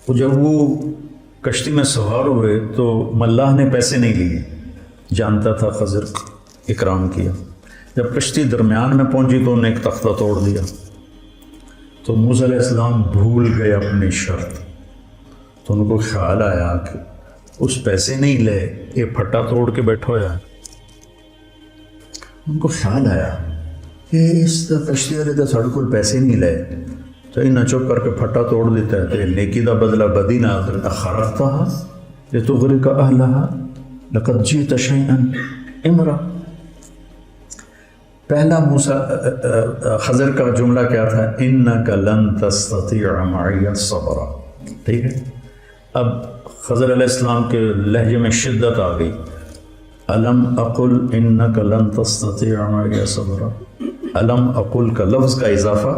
تو جب وہ کشتی میں سوار ہوئے تو ملاح نے پیسے نہیں لیے، جانتا تھا خضر اکرام کیا۔ جب کشتی درمیان میں پہنچی تو انہوں نے ایک تختہ توڑ دیا، تو موسیٰ علیہ السلام بھول گئے اپنی شرط، تو ان کو خیال آیا کہ اس پیسے نہیں لے، یہ پھٹا توڑ کے بیٹھا ہوا ہے۔ ان کو خیال آیا کہ اس کشتی والے تو ساڑھے کو پیسے نہیں لے، تو انہیں چپ کر کے پھٹا توڑ دیتا ہے، تو نیکی دا بدلہ بدی نہ خرقتها لتغرق اہلها لقد جئت شیئا امرا۔ پہلا موسیٰ خضر کا جملہ کیا تھا؟ انک لن تستطیع معی صبرا، ٹھیک ہے۔ اب خضر علیہ السلام کے لہجے میں شدت آ گئی، الم اقل انک لن تستطیع معی صبرا۔ الم اقل کا لفظ کا اضافہ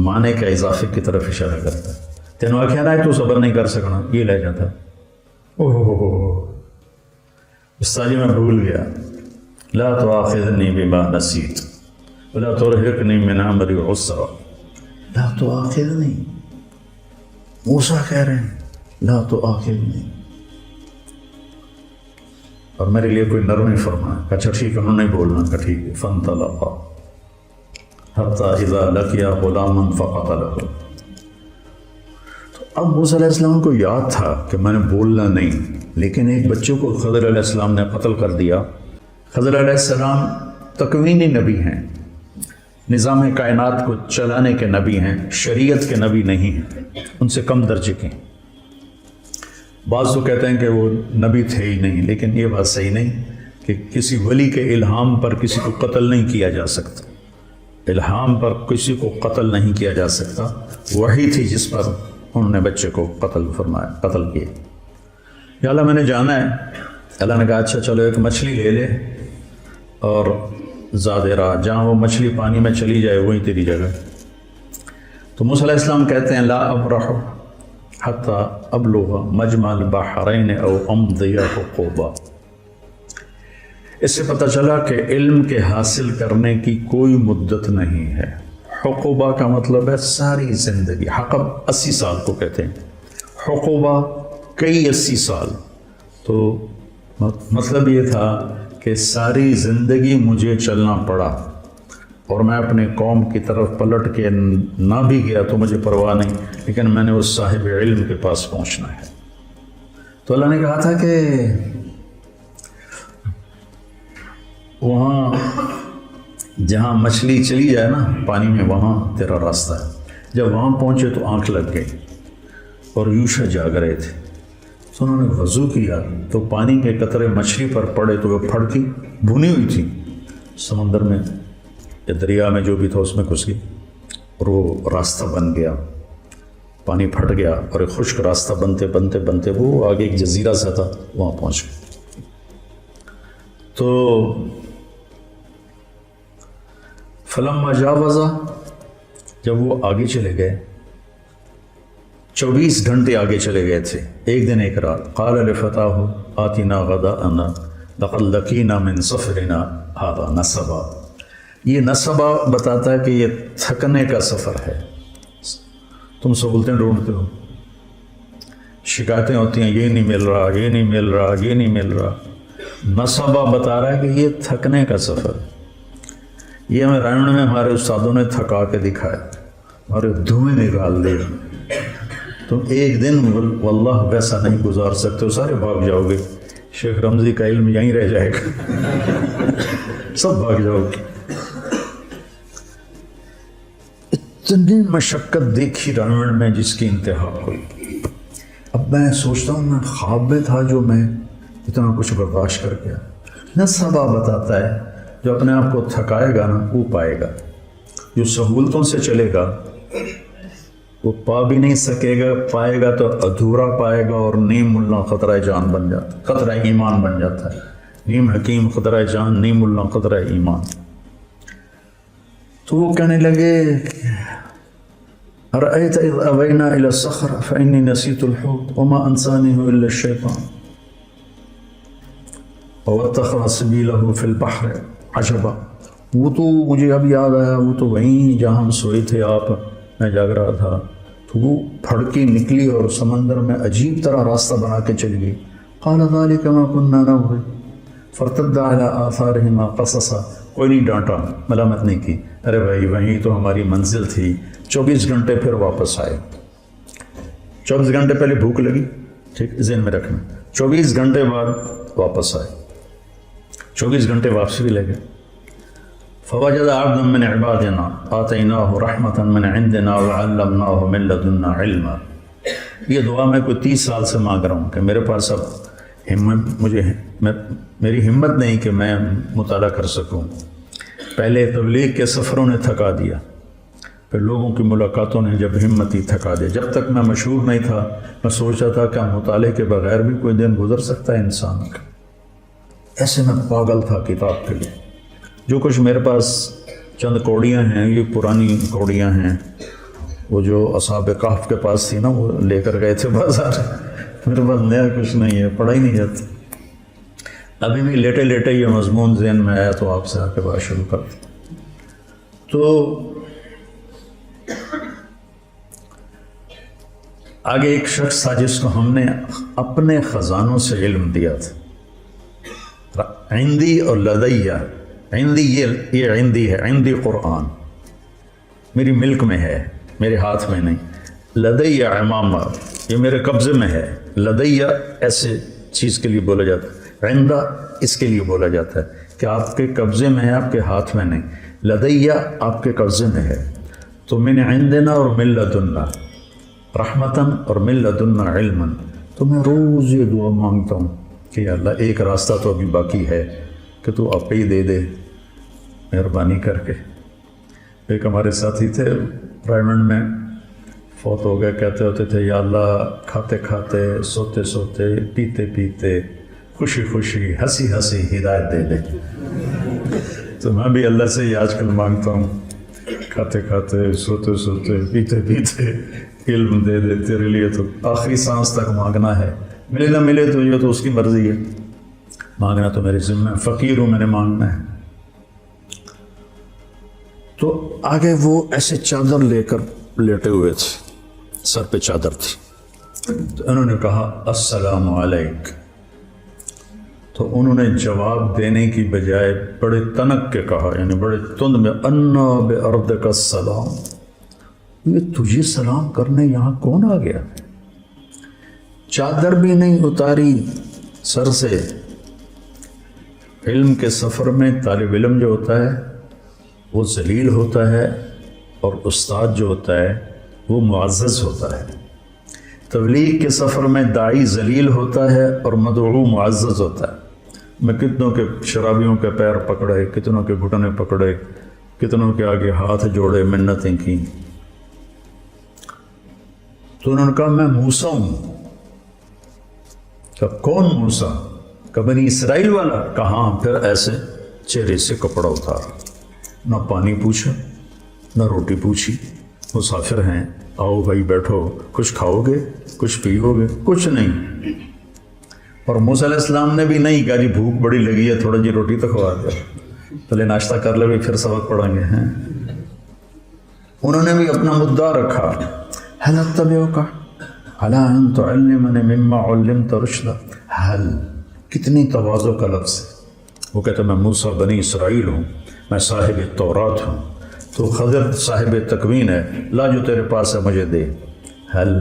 معنی کا اضافے کی طرف اشارہ کرتا ہے۔ تینوں آخیا نہ تو صبر نہیں کر سکنا، یہ لہجہ تھا۔ استاد جی میں بھول گیا، لا تؤاخذنی بما نسیت ولا ترهقنی من امری عسرا۔ لا تؤاخذنی، موسیٰ کہہ رہے ہیں لا تؤاخذنی، اور میرے لیے کوئی نرمی فرمائے۔ اچھا ٹھیک ہے، انہوں نے بولنا کہ ٹھیک ہے۔ فانطلقا حتی اذا لقیا غلاما فقتلہ۔ تو اب موسیٰ علیہ السلام کو یاد تھا کہ میں نے بولنا نہیں، لیکن ایک بچے کو خضر علیہ السلام نے قتل کر دیا۔ خضر علیہ السلام تکوینی نبی ہیں، نظام کائنات کو چلانے کے نبی ہیں، شریعت کے نبی نہیں ہیں، ان سے کم درجے کے ہیں۔ بعض تو کہتے ہیں کہ وہ نبی تھے ہی نہیں، لیکن یہ بات صحیح نہیں کہ کسی ولی کے الہام پر کسی کو قتل نہیں کیا جا سکتا، الہام پر کسی کو قتل نہیں کیا جا سکتا۔ وہی تھی جس پر انہوں نے بچے کو قتل فرمایا، قتل کیا۔ یا اللہ میں نے جانا ہے، اللہ نے کہا اچھا چلو ایک مچھلی لے لے اور زیادہ راہ، جہاں وہ مچھلی پانی میں چلی جائے وہیں تیری جگہ۔ تو موسیٰ علیہ السلام کہتے ہیں لا ابرح حتی ابلغ مجمع البحرین او امضی حقوبا۔ اس سے پتہ چلا کہ علم کے حاصل کرنے کی کوئی مدت نہیں ہے۔ حقوبہ کا مطلب ہے ساری زندگی، حقب 80 سال کو کہتے ہیں، حقوبہ کئی 80 سال۔ تو مطلب یہ تھا کہ ساری زندگی مجھے چلنا پڑا، اور میں اپنے قوم کی طرف پلٹ کے نہ بھی گیا تو مجھے پرواہ نہیں، لیکن میں نے اس صاحب علم کے پاس پہنچنا ہے۔ تو اللہ نے کہا تھا کہ وہاں جہاں مچھلی چلی جائے نا پانی میں، وہاں تیرا راستہ ہے۔ جب وہاں پہنچے تو آنکھ لگ گئی، اور یوشع جاگ رہے تھے، تو انہوں نے وضو کیا تو پانی کے قطرے مچھلی پر پڑے تو وہ پھڑ کی بھونی ہوئی تھی، سمندر میں یا دریا میں جو بھی تھا اس میں گھس گئی، اور وہ راستہ بن گیا، پانی پھٹ گیا، اور ایک خشک راستہ بنتے بنتے بنتے وہ آگے ایک جزیرہ سا تھا، وہاں پہنچ گئے۔ تو فلما جاوزا، جب وہ آگے چلے گئے، 24 گھنٹے آگے چلے گئے تھے، ایک دن ایک رات، قال لفتاہ آتنا غداءنا لقد لقینا من سفرنا ھذا نصبا۔ یہ نصبا بتاتا ہے کہ یہ تھکنے کا سفر ہے۔ تم سہولتیں ڈھونڈتے ہو، شکایتیں ہوتی ہیں یہ نہیں مل رہا، یہ نہیں مل رہا، یہ نہیں مل رہا۔ نصبا بتا رہا ہے کہ یہ تھکنے کا سفر ہے۔ یہ ہمیں رائمنڈ میں ہمارے استادوں نے تھکا کے دکھایا، ہمارے دھوئیں نکال دے۔ تم ایک دن واللہ ویسا نہیں گزار سکتے ہو، سارے بھاگ جاؤ گے، شیخ رمضی کا علم یہیں رہ جائے گا، سب بھاگ جاؤ گے۔ اتنی مشقت دیکھی رائمنڈ میں جس کی انتہا ہوئی۔ اب میں سوچتا ہوں میں خواب میں تھا جو میں اتنا کچھ برداشت کر گیا۔ نصبا بتاتا ہے جو اپنے آپ کو تھکائے گا نا وہ پائے گا، جو سہولتوں سے چلے گا وہ پا بھی نہیں سکے گا، پائے گا تو ادھورا پائے گا، اور نیم اللہ خطرہ جان بن جاتا، خطرہ ایمان بن جاتا ہے۔ نیم حکیم خطرہ جان، نیم اللہ خطرہ ایمان۔ تو وہ کہنے لگے ارأیت اذ اوینا الی الصخرہ فانی نسیت الحوت وما انسانہ الا الشیطان واتخذ سبیلہ فی البحر عجبا۔ وہ تو مجھے اب یاد آیا، وہ تو وہیں جہاں ہم سوئے تھے آپ، میں جاگ رہا تھا، تو وہ پھڑکی نکلی اور سمندر میں عجیب طرح راستہ بنا کے چلی گئی. قال ذلك ما كنا نبغي فارتد على آثارهما قصصا. کوئی نہیں ڈانٹا، ملامت نہیں کی. ارے بھائی وہیں تو ہماری منزل تھی. 24 گھنٹے پھر واپس آئے. 24 گھنٹے پہلے بھوک لگی، ٹھیک ذہن میں رکھنا. 24 گھنٹے بعد واپس آئے. 24 گھنٹے واپسی بھی لگے. فوجد عبدا من عبادنا آتیناہ رحمتا من عندنا وعلمناہ من لدنا علما. یہ دعا میں کوئی 30 سال سے مانگ رہا ہوں کہ میرے پاس اب میری ہمت نہیں کہ میں مطالعہ کر سکوں. پہلے تبلیغ کے سفروں نے تھکا دیا، پھر لوگوں کی ملاقاتوں نے جب ہمت ہی تھکا دیا. جب تک میں مشہور نہیں تھا میں سوچا تھا کہ مطالعے کے بغیر بھی کوئی دن گزر سکتا ہے انسان کا. ایسے میں پاگل تھا کتاب کے لیے. جو کچھ میرے پاس چند کوڑیاں ہیں، یہ پرانی کوڑیاں ہیں، وہ جو اصحاب کہف کے پاس تھی نا، وہ لے کر گئے تھے بازار. میرے پاس نیا کچھ نہیں ہے، پڑھا ہی نہیں جاتا. ابھی بھی لیٹے لیٹے یہ مضمون ذہن میں آیا تو آپ سے آ کے بات شروع کر دی. تو آگے ایک شخص تھا جس کو ہم نے اپنے خزانوں سے علم دیا تھا. عندی اور لدیہ. عندی یہ عندی ہے، عندی قرآن میری ملک میں ہے، میرے ہاتھ میں نہیں. لدیہ امامہ یہ میرے قبضے میں ہے. لدیہ ایسے چیز کے لیے بولا جاتا ہے، عندہ اس کے لیے بولا جاتا ہے کہ آپ کے قبضے میں ہے، آپ کے ہاتھ میں نہیں. لدیہ آپ کے قبضے میں ہے. تو من عندنا اور من لدنا رحمتاً اور من لدنا علما. تو میں روز یہ دعا مانگتا ہوں کہ یا اللہ ایک راستہ تو ابھی باقی ہے کہ تو آپ ہی دے دے مہربانی کر کے. ایک ہمارے ساتھی تھے رائمنڈ میں، فوت ہو گئے. کہتے ہوتے تھے یا اللہ کھاتے کھاتے، سوتے سوتے، پیتے پیتے، خوشی خوشی، ہنسی ہنسی ہدایت دے دے. تو میں بھی اللہ سے یہ آج کل مانگتا ہوں، کھاتے کھاتے، سوتے سوتے، پیتے پیتے علم دے دے. تیرے لیے تو آخری سانس تک مانگنا ہے، ملے نہ ملے تو یہ تو اس کی مرضی ہے، مانگنا تو میری ذمہ ہے. فقیر ہوں، میں نے مانگنا ہے. تو آگے وہ ایسے چادر لے کر لیٹے ہوئے تھے، سر پہ چادر تھی. تو انہوں نے کہا السلام علیک. تو انہوں نے جواب دینے کی بجائے بڑے تنک کے کہا، یعنی بڑے تند میں، انا بارضک السلام. یہ تجھے سلام کرنے یہاں کون آ گیا؟ چادر بھی نہیں اتاری سر سے. علم کے سفر میں طالب علم جو ہوتا ہے وہ ذلیل ہوتا ہے، اور استاد جو ہوتا ہے وہ معزز ہوتا ہے. تبلیغ کے سفر میں داعی ذلیل ہوتا ہے اور مدعو معزز ہوتا ہے. میں کتنوں کے شرابیوں کے پیر پکڑے، کتنوں کے گھٹنے پکڑے، کتنوں کے آگے ہاتھ جوڑے، منتیں کی. تو انہوں نے کہا میں موسیٰ ہوں. کہ کون موسیٰ؟ کہ بنی اسرائیل والا. کہاں؟ پھر ایسے چہرے سے کپڑا اتارا. نہ پانی پوچھا، نہ روٹی پوچھی. مسافر ہیں، آؤ بھائی بیٹھو، کچھ کھاؤ گے، کچھ پیو گے؟ کچھ نہیں. اور موسیٰ علیہ السلام نے بھی نہیں کہا جی بھوک بڑی لگی ہے، تھوڑا جی روٹی تو کھوا دو، پہلے ناشتہ کر لے پھر سبق پڑھیں گے. ہیں انہوں نے بھی اپنا مدعا رکھا. هل اتبعک علی ان تعلمنی مما علمت رشدا. حل کتنی تواضع کا لفظ ہے. وہ کہتا میں موسیٰ بنی اسرائیل ہوں، میں صاحب تورات ہوں، تو خضر صاحب تکوین ہے، لا جو تیرے پاس ہے مجھے دے. حل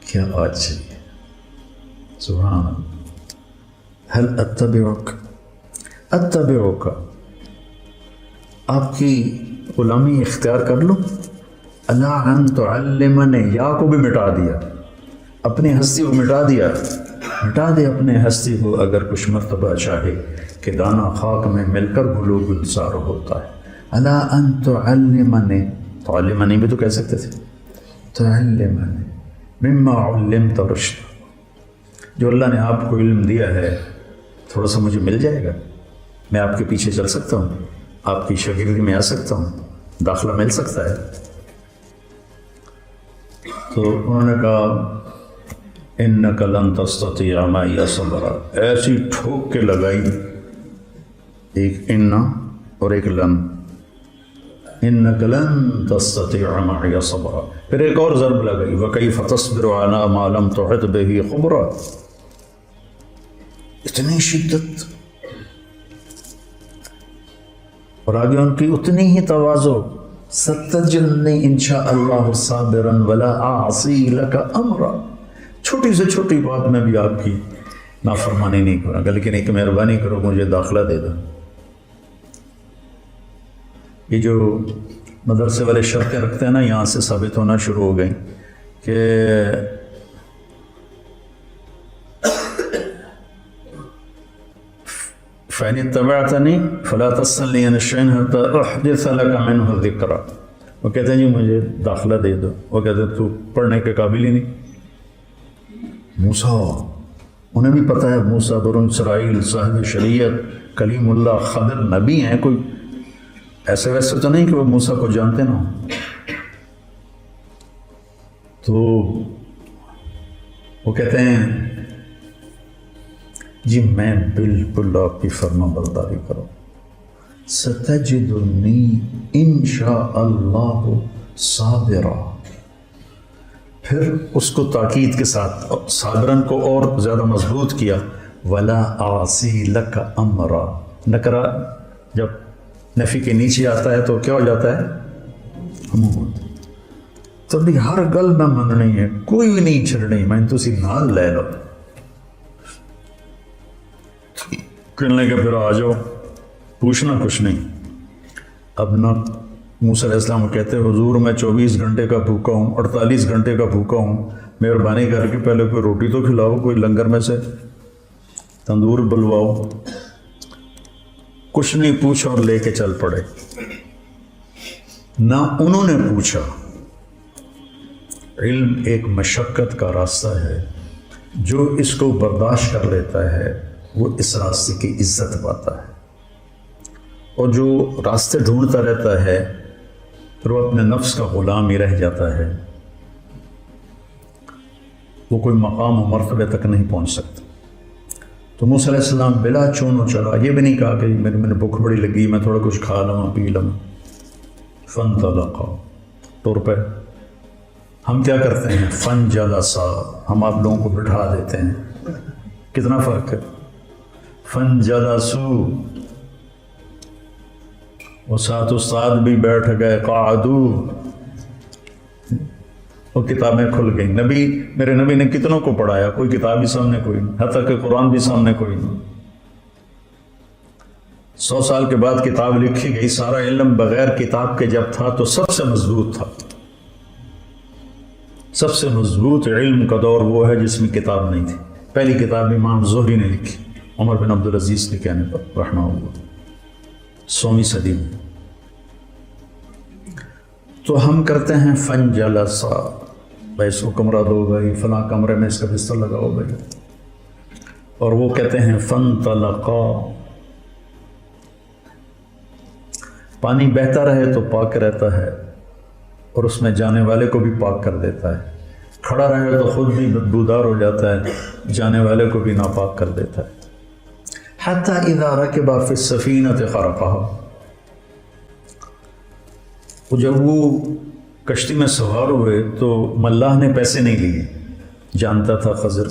کیا بات چاہیے، سبحان اللہ. حل اتبعک آپ کی غلامی اختیار کر لو. اللہ ان تعلمنی، یا کو بھی مٹا دیا، اپنی ہستی کو مٹا دیا. مٹا دے اپنے ہستی کو اگر کچھ مرتبہ چاہے کہ دانہ خاک میں مل کر گلو گلزار ہوتا ہے. اللہ ان تعلمنی، تعلمنی بھی تو کہہ سکتے تھے، تعلمنی مما علمت رشدا. جو اللہ نے آپ کو علم دیا ہے تھوڑا سا مجھے مل جائے گا، میں آپ کے پیچھے چل سکتا ہوں، آپ کی شاگردی میں آ سکتا ہوں، داخلہ مل سکتا ہے. تو انہوں نے کہا انک لن تستطیع معی صبرا. ایسی ٹھوک کے لگائی، ایک انا اور ایک لن. انک لن تستطیع معی صبرا. پھر ایک اور ضرب لگئی وکیف تصبر علی ما لم تحط به خبرا. اتنی شدت اور آگے ان کی اتنی ہی تواضع ستجدنی انشاء اللہ صابرا ولا اعصی لک امرا. چھوٹی سے چھوٹی بات میں بھی آپ کی نافرمانی نہیں کروں گا لیکن ایک مہربانی کرو مجھے داخلہ دے دو. یہ جو مدرسے والے شرطیں رکھتے ہیں نا یہاں سے ثابت ہونا شروع ہو گئی کہ فَإِنِ اتَّبَعْتَنِي فَلَا تَسْأَلْنِي عَنِ شَيْءٍ حَتَّى أُحْدِثَ لَكَ مِنْهُ ذِكْرًا. وہ کہتے ہیں جی مجھے داخلہ دے دو. وہ کہتے ہیں تو پڑھنے کے قابل ہی نہیں. موسیٰ انہیں بھی پتہ ہے موسیٰ بنو اسرائیل صاحب شریعت کلیم اللہ خضر نبی ہیں, کوئی ایسے ویسے تو نہیں کہ وہ موسیٰ کو جانتے نہ ہوں. تو وہ کہتے ہیں جی میں بالکل آپ کی فرما برداری کروں. ستجدنی انشاء اللہ صابرا. پھر اس کو تاکید کے ساتھ صابرن کو اور زیادہ مضبوط کیا. ولا اعصی لک امرا. نکرہ جب نفی کے نیچے آتا ہے تو کیا ہو جاتا ہے تو بھی ہر گل نہ مننی ہے, کوئی بھی نہیں چھڑنی, میں تسی نال لے لو. کہنے کہ پھر آ جاؤ, پوچھنا کچھ نہیں. اب نہ موسیٰ علیہ السلام کہتے حضور میں 24 گھنٹے کا بھوکا ہوں, 48 گھنٹے کا بھوکا ہوں, مہربانی کر کے پہلے کوئی روٹی تو کھلاؤ, کوئی لنگر میں سے تندور بلواؤ. کچھ نہیں پوچھا اور لے کے چل پڑے. نہ انہوں نے پوچھا. علم ایک مشقت کا راستہ ہے, جو اس کو برداشت کر لیتا ہے وہ اس راستے کی عزت پاتا ہے, اور جو راستے ڈھونڈتا رہتا ہے پھر وہ اپنے نفس کا غلام ہی رہ جاتا ہے, وہ کوئی مقام و مرتبے تک نہیں پہنچ سکتا. تو موسیٰ علیہ السلام بلا چون چلا, یہ بھی نہیں کہا کہ میں نے بھوک بڑی لگی میں تھوڑا کچھ کھا لوں پی لوں. فانطلقا, طور پہ ہم کیا کرتے ہیں فانجلسا, ہم آپ لوگوں کو بٹھا دیتے ہیں. کتنا فرق ہے. فانجلسوا, وہ ساتھ استاد بھی بیٹھ گئے. قعدوا, وہ کتابیں کھل گئیں. میرے نبی نے کتنوں کو پڑھایا, کوئی کتاب بھی سامنے کوئی نہیں, حتیٰ کہ قرآن بھی سامنے کوئی نہیں. 100 سال کے بعد کتاب لکھی گئی. سارا علم بغیر کتاب کے جب تھا تو سب سے مضبوط تھا. سب سے مضبوط علم کا دور وہ ہے جس میں کتاب نہیں تھی. پہلی کتاب امام زہری نے لکھی, عمر بن عبدالعزیز کے کہنے پر رحمہ اللہ, 100ویں صدی میں. تو ہم کرتے ہیں فنجلسا, بھائی اس کو کمرہ دو, بھائی فلاں کمرے میں اس کا بستر لگاؤ بھائی. اور وہ کہتے ہیں فانطلقا. پانی بہتا رہے تو پاک رہتا ہے اور اس میں جانے والے کو بھی پاک کر دیتا ہے. کھڑا رہے تو خود بھی بدبودار ہو جاتا ہے, جانے والے کو بھی ناپاک کر دیتا ہے. حتی اذا رکب فی السفینۃ غرقہا, جب وہ کشتی میں سوار ہوئے تو ملاح نے پیسے نہیں لیے, جانتا تھا خضر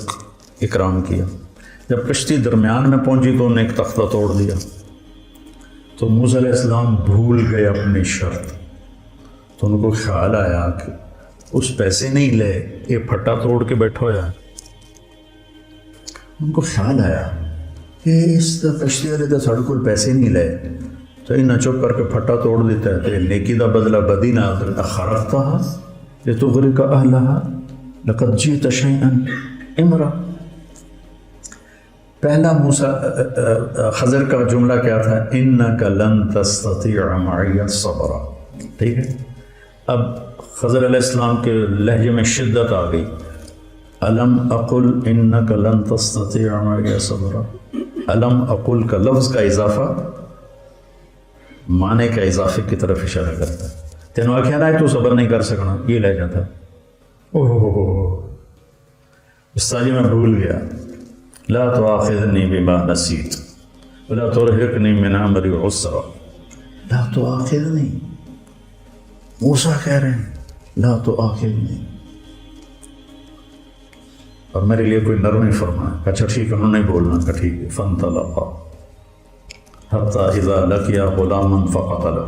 اکرام کیا. جب کشتی درمیان میں پہنچی تو انہوں نے ایک تختہ توڑ دیا. تو موسیٰ علیہ السلام بھول گئے اپنی شرط. تو ان کو خیال آیا کہ اس پیسے نہیں لے, یہ پھٹا توڑ کے بیٹھا ہوا ہے. ان کو خیال آیا کہ اس کشتی والے تو ساڑھے کو پیسے نہیں لے, تو انہیں چپ کر کے پھٹا توڑ دیتا ہے. تو نیکی دا بدلہ بدی نہ خرقتها لتغرق اہلها لقد جئت شیئا امرا. پہلا موسیٰ خضر کا جملہ کیا تھا, انک لن تستطیع معی صبرا. ٹھیک ہے. اب خضر علیہ السلام کے لہجے میں شدت آ گئی. الم اقل انک لن تستطیع معی صبرا. الم اقل کا لفظ کا اضافہ معنی کا اضافے کی طرف اشارہ کرتا ہے. تینوں آخیا نہ تو صبر نہیں کر سکنا, یہ لہجہ تھا. استاذی میں بھول گیا. لا تؤاخذنی بما نسیت ولا ترهقنی من امری عسرا. لا تؤاخذنی, موسیٰ کہہ رہے ہیں لا تؤاخذنی، اور میرے لیے کوئی نرم نہیں فرمایا. اچھا ٹھیک ہے، انہوں نے بولنا کہ ٹھیک ہے. فانطلقا حتی اذا لقیا غلاما فقتلہ.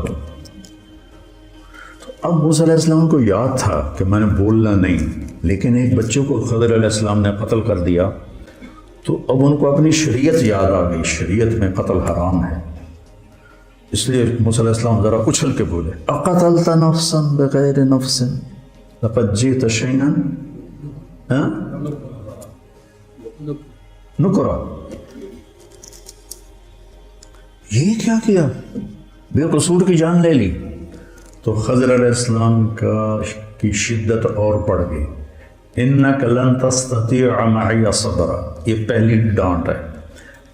تو اب موسیٰ علیہ السلام کو یاد تھا کہ میں نے بولنا نہیں، لیکن ایک بچے کو خضر علیہ السلام نے قتل کر دیا، تو اب ان کو اپنی شریعت یاد آ گئی. شریعت میں قتل حرام ہے، اس لیے موسیٰ علیہ السلام ذرا اچھل کے بولے اقتلت نفسا بغیر نفس لقد جئت شیئا نکرا. یہ کیا کیا، بے قصور کی جان لے لی. تو خضر علیہ السلام کی شدت اور بڑھ گئی. انک لن تستطیع معی صبرا، یہ پہلی ڈانٹ ہے.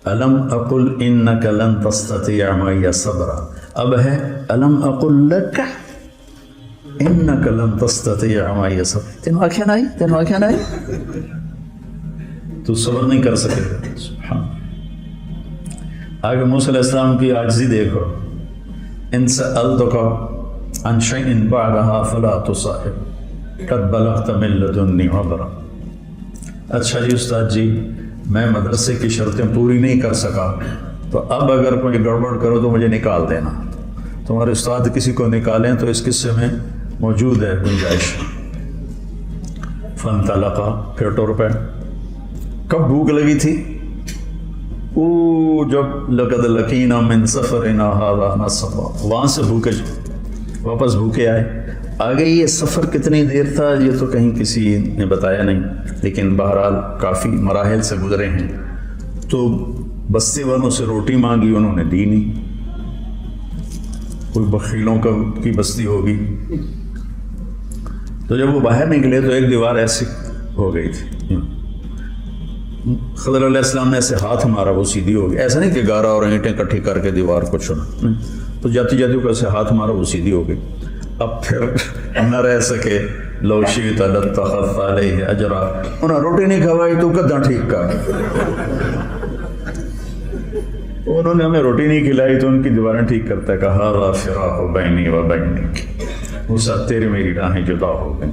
الم اقل انک لن تستطیع معی صبرا، اب ہے الم اقل لک انک لن تستطیع معی صبرا. تینوں آنکھیں نہ آئی تو صبر نہیں کر سکے. سبحان. آگے موسیٰ علیہ السلام کی عاجزی دیکھو. ان سألتک عن شیء بعدها فلا تصاحب قد بلغت من لدنی عذرا. اچھا جی استاد جی، میں مدرسے کی شرطیں پوری نہیں کر سکا، تو اب اگر کوئی گڑبڑ کرو تو مجھے نکال دینا. تمہارے استاد کسی کو نکالیں تو اس قصے میں موجود ہے گنجائش. فانطلقا، پھر ٹر پہ. کب بھوک لگی تھی؟ جب لقد لقینا من سفرنا ھذا نصبا، وہاں سے واپس بھوکے آئے. آگے یہ سفر کتنی دیر تھا یہ تو کہیں کسی نے بتایا نہیں، لیکن بہرحال کافی مراحل سے گزرے ہیں. تو بستی والوں سے روٹی مانگی، انہوں نے دی نہیں. کوئی بخیلوں کی بستی ہوگی. تو جب وہ باہر نکلے تو ایک دیوار ایسی ہو گئی تھی. خضر علیہ السلام نے ایسے ہاتھ مارا، وہ سیدھی ہو گئی. ایسا نہیں کہ گارا اور اینٹیں کٹھی کر کے دیوار کو چنا، تو جاتی جاتی کو ایسے ہاتھ مارا، وہ سیدھی ہو گئی. اب پھر نہ رہ سکے. لو شئت لاتخذت علیہ اجرا، انہوں نے روٹی نہیں کھوائی تو کداں ٹھیک کر. انہوں نے ہمیں روٹی نہیں کھلائی تو ان کی دیواریں ٹھیک کرتا ہے. کہا ھذا فراق بینی و بینک، موسیٰ تیری میری راہیں جدا ہو گئیں.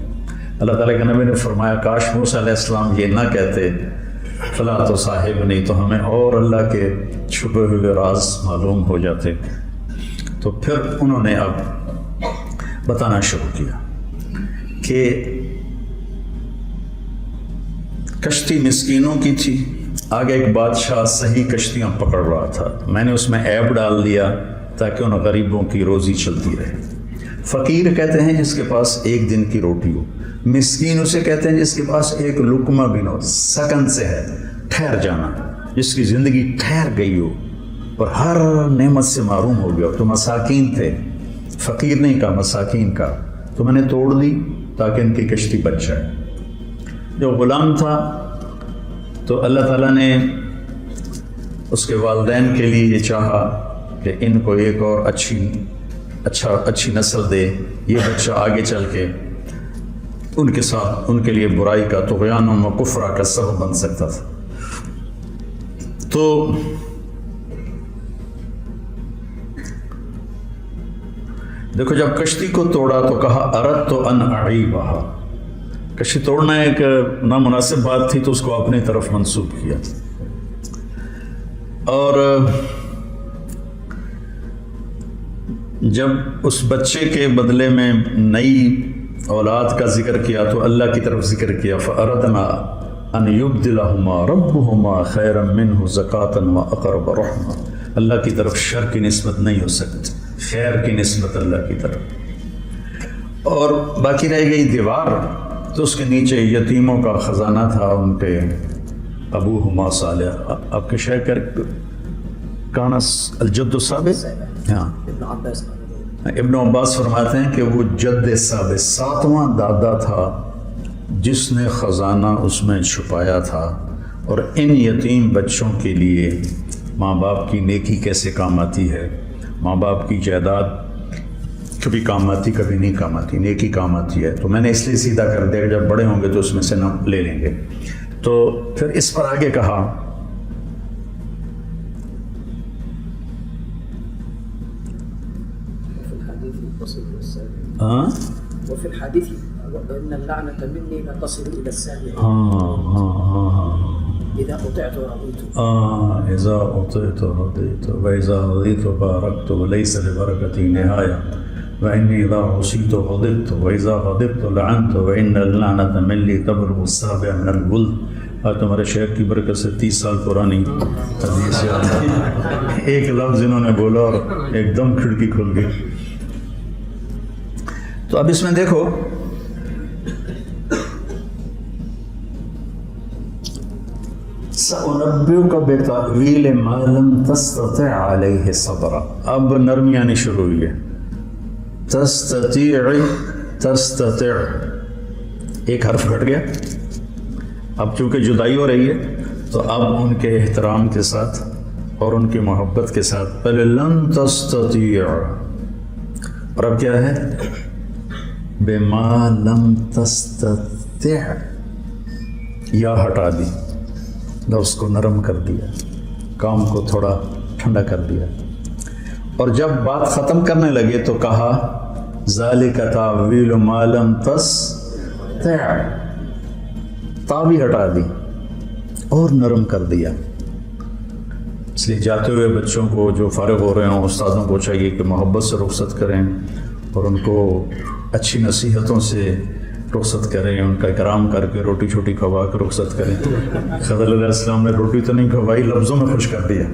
اللہ تعالیٰ کے نبی نے فرمایا کاش موسیٰ علیہ السلام یہ نہ کہتے فلا تصاحبنی، تو ہمیں اور اللہ کے چھپے ہوئے راز معلوم ہو جاتے. تو پھر انہوں نے اب بتانا شروع کیا کہ کشتی مسکینوں کی تھی. آگے ایک بادشاہ صحیح کشتیاں پکڑ رہا تھا، میں نے اس میں عیب ڈال دیا تاکہ ان غریبوں کی روزی چلتی رہے. فقیر کہتے ہیں جس کے پاس ایک دن کی روٹی ہو، مسکین اسے کہتے ہیں جس کے پاس ایک لقمہ بھی نہ ہو. سکن سے ہے ٹھہر جانا، جس کی زندگی ٹھہر گئی ہو اور ہر نعمت سے محروم ہو گیا. تو مساکین تھے، فقیر نہیں کہا، مساکین کا. تو میں نے توڑ دی تاکہ ان کی کشتی بچ جائے. جو غلام تھا تو اللہ تعالیٰ نے اس کے والدین کے لیے یہ چاہا کہ ان کو ایک اور اچھی نسل دے. یہ بچہ آگے چل کے ان کے ساتھ ان کے لیے برائی کا، طغیان و کفر کا سبب بن سکتا تھا. تو دیکھو جب کشتی کو توڑا تو کہا اردت ان اعیبھا، کشتی توڑنا ایک نامناسب بات تھی تو اس کو اپنی طرف منسوب کیا. اور جب اس بچے کے بدلے میں نئی اولاد کا ذکر کیا تو اللہ کی طرف ذکر کیا. فأردنا ان یبدلہما ربہما خیرا منہ زکاة واقرب رحمہ. اللہ کی طرف شر کی نسبت نہیں ہو سکتی، خیر کی نسبت اللہ کی طرف. اور باقی رہ گئی دیوار، تو اس کے نیچے یتیموں کا خزانہ تھا. ان پہ ابوہما صالح، آپ کے شاعر کانا الجد الثابت، ہاں ابن عباس فرماتے ہیں کہ وہ جد ثابت 7واں دادا تھا جس نے خزانہ اس میں چھپایا تھا. اور ان یتیم بچوں کے لیے ماں باپ کی نیکی کیسے کام آتی ہے. ماں باپ کی جائیداد کبھی کام آتی کبھی نہیں کام آتی، نیکی کام آتی ہے. تو میں نے اس لیے سیدھا کر دیا کہ جب بڑے ہوں گے تو اس میں سے نہ لے لیں گے. تو پھر اس پر آگے کہا ہاں وفي الحديث ان اللعنه مني لا تصل الى السابع ہاں اذا اطعت ورضيت اذا اطعت رضيت واذا رضيت باركت وليس لبركتي نهايه واني اذا عصيت غضبت واذا غضبت لعنت وان اللعنه مني تبلغ السابع من الولد. آج تمہارے شیخ کی برکت سے 30 سال پرانی حدیث یاد ہے. ایک لفظ انہوں نے بولا اور ایک دم کھڑکی کھل گئی. تو اب اس میں دیکھو سأنبئك بتأويل ما لم تستطع عليه صبرا. اب نرمی آنی شروع ہوئی ہے. تستطيع ایک حرف گھٹ گیا. اب چونکہ جدائی ہو رہی ہے تو اب ان کے احترام کے ساتھ اور ان کی محبت کے ساتھ پہلے لن تستطيع اور اب کیا ہے بما لم تستطع. یا ہٹا دی، لفظ کو نرم کر دیا، کام کو تھوڑا ٹھنڈا کر دیا. اور جب بات ختم کرنے لگے تو کہا ذالک تاویل ما لم تستطع. تا بھی ہٹا دی اور نرم کر دیا. اس لیے جاتے ہوئے بچوں کو جو فارغ ہو رہے ہوں استادوں کو چاہیے کہ محبت سے رخصت کریں اور ان کو اچھی نصیحتوں سے رخصت کریں، ان کا اکرام کر کے روٹی چھوٹی کھوا کے رخصت کریں. خضر علیہ السلام نے روٹی تو نہیں کھوائی، لفظوں میں خوش کر دیا.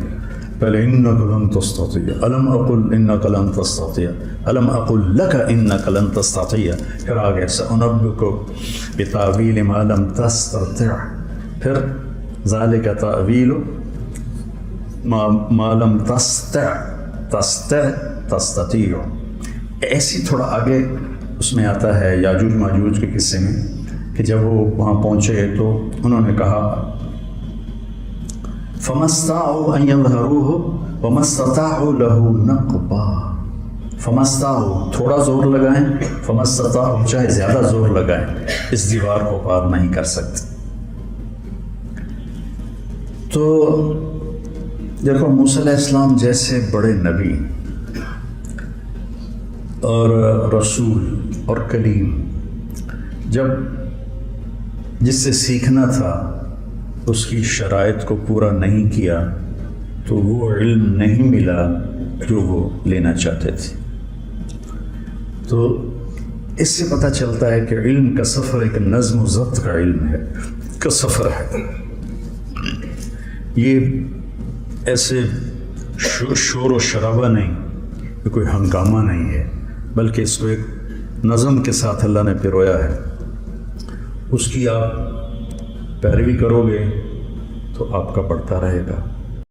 پہلے انک لن تستطیع، الم اقل انک لن تستطیع، الم اقل لک انک لن تستطیع. پھر آگے سأنبئک بتأویل ما لم تستطع، پھر ذالک تأویل ما لم تستطیع. ایسی تھوڑا آگے اس میں آتا ہے یاجوج ماجوج کے قصے میں کہ جب وہ وہاں پہنچے تو انہوں نے کہا فَمَا اسْتَطَاعُوا أَن يَظْهَرُوهُ وَمَا اسْتَطَاعُوا لَهُ نَقْبًا. فَمَا اسْتَطَاعُوا تھوڑا زور لگائیں، فَمَا اسْتَطَاعُوا چاہے زیادہ زور لگائیں اس دیوار کو پار نہیں کر سکتے. تو دیکھو موسیٰ علیہ السلام جیسے بڑے نبی اور رسول اور کلیم جب جس سے سیکھنا تھا اس کی شرائط کو پورا نہیں کیا تو وہ علم نہیں ملا جو وہ لینا چاہتے تھے. تو اس سے پتہ چلتا ہے کہ علم کا سفر ایک نظم و ضبط کا علم ہے، کا سفر ہے. یہ ایسے شور و شرابہ نہیں، یہ کوئی ہنگامہ نہیں ہے، بلکہ اس کو ایک نظم کے ساتھ اللہ نے پرویا ہے. اس کی آپ پیروی کرو گے تو آپ کا بڑھتا رہے گا.